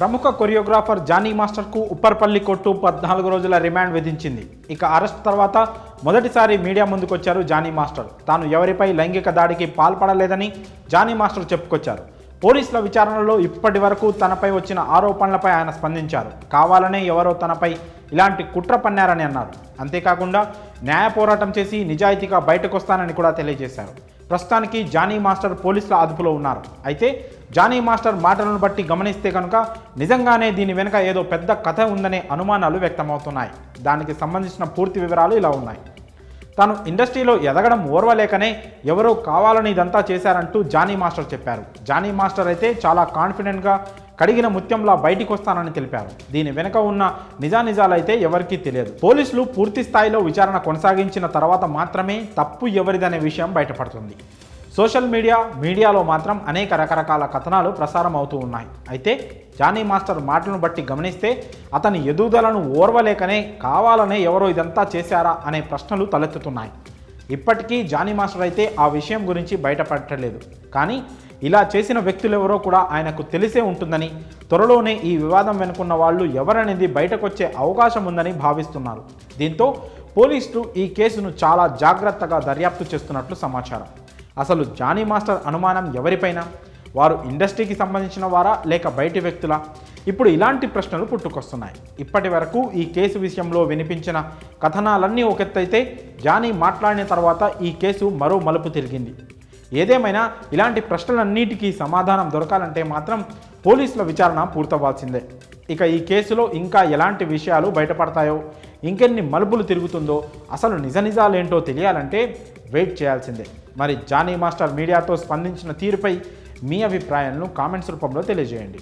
ప్రముఖ choreographer Johnny మాస్టర్కు Upparpalli court 14 రోజుల remand విధించింది. ఇక అరెస్ట్ తర్వాత మొదటిసారి మీడియా ముందుకొచ్చారు జానీ మాస్టర్. తాను ఎవరిపై లైంగిక దాడికి పాల్పడలేదని జానీ మాస్టర్ చెప్పుకొచ్చారు. పోలీసుల విచారణలో ఇప్పటి వరకు తనపై వచ్చిన ఆరోపణలపై ఆయన స్పందించారు. కావాలనే ఎవరో తనపై ఇలాంటి కుట్ర పన్నారని అన్నారు. అంతేకాకుండా న్యాయ పోరాటం చేసి నిజాయితీగా బయటకొస్తానని కూడా తెలియజేశారు. ప్రస్తుతానికి జానీ మాస్టర్ పోలీసుల అదుపులో ఉన్నారు. అయితే జానీ మాస్టర్ మాటలను బట్టి గమనిస్తే కనుక నిజంగానే దీని వెనుక ఏదో పెద్ద కథ ఉందనే అనుమానాలు వ్యక్తమవుతున్నాయి. దానికి సంబంధించిన పూర్తి వివరాలు ఇలా ఉన్నాయి. తాను ఇండస్ట్రీలో ఎదగడం ఓర్వలేకనే ఎవరో కావాలని ఇదంతా చేశారంటూ జానీ మాస్టర్ చెప్పారు. జానీ మాస్టర్ అయితే చాలా కాన్ఫిడెంట్గా కడిగిన ముత్యంలా బయటికి వస్తానని తెలిపారు. దీని వెనుక ఉన్న నిజానిజాలైతే ఎవరికీ తెలియదు. పోలీసులు పూర్తి స్థాయిలో విచారణ కొనసాగించిన తర్వాత మాత్రమే తప్పు ఎవరిదనే విషయం బయటపడుతుంది. సోషల్ మీడియాలో మాత్రం అనేక రకరకాల కథనాలు ప్రసారం అవుతూ ఉన్నాయి. అయితే జానీ మాస్టర్ మాటలను బట్టి గమనిస్తే అతని ఎదుగుదలను ఓర్వలేకనే కావాలనే ఎవరో ఇదంతా చేశారా అనే ప్రశ్నలు తలెత్తుతున్నాయి. ఇప్పటికీ జానీ మాస్టర్ అయితే ఆ విషయం గురించి బయటపడలేదు. కానీ ఇలా చేసిన వ్యక్తులెవరో కూడా ఆయనకు తెలిసే ఉంటుందని, త్వరలోనే ఈ వివాదం వెనుకున్న వాళ్ళు ఎవరనేది బయటకొచ్చే అవకాశం ఉందని భావిస్తున్నారు. దీంతో పోలీసులు ఈ కేసును చాలా జాగ్రత్తగా దర్యాప్తు చేస్తున్నట్లు సమాచారం. అసలు జానీ మాస్టర్ అనుమానం ఎవరిపైన? వారు ఇండస్ట్రీకి సంబంధించిన వారా లేక బయటి వ్యక్తులా? ఇప్పుడు ఇలాంటి ప్రశ్నలు పుట్టుకొస్తున్నాయి. ఇప్పటి వరకు ఈ కేసు విషయంలో వినిపించిన కథనాలన్నీ ఒకెత్తైతే జానీ మాట్లాడిన తర్వాత ఈ కేసు మరో మలుపు తిరిగింది. ఏదేమైనా ఇలాంటి ప్రశ్నలన్నిటికీ సమాధానం దొరకాలంటే మాత్రం పోలీసుల విచారణ పూర్తవ్వాల్సిందే. ఇక ఈ కేసులో ఇంకా ఎలాంటి విషయాలు బయటపడతాయో, ఇంకెన్ని మలుపులు తిరుగుతుందో, అసలు నిజాలేంటో తెలియాలంటే వెయిట్ చేయాల్సిందే. మరి జానీ మాస్టర్ మీడియాతో స్పందించిన తీరుపై మీ అభిప్రాయాలను కామెంట్స్ రూపంలో తెలియజేయండి.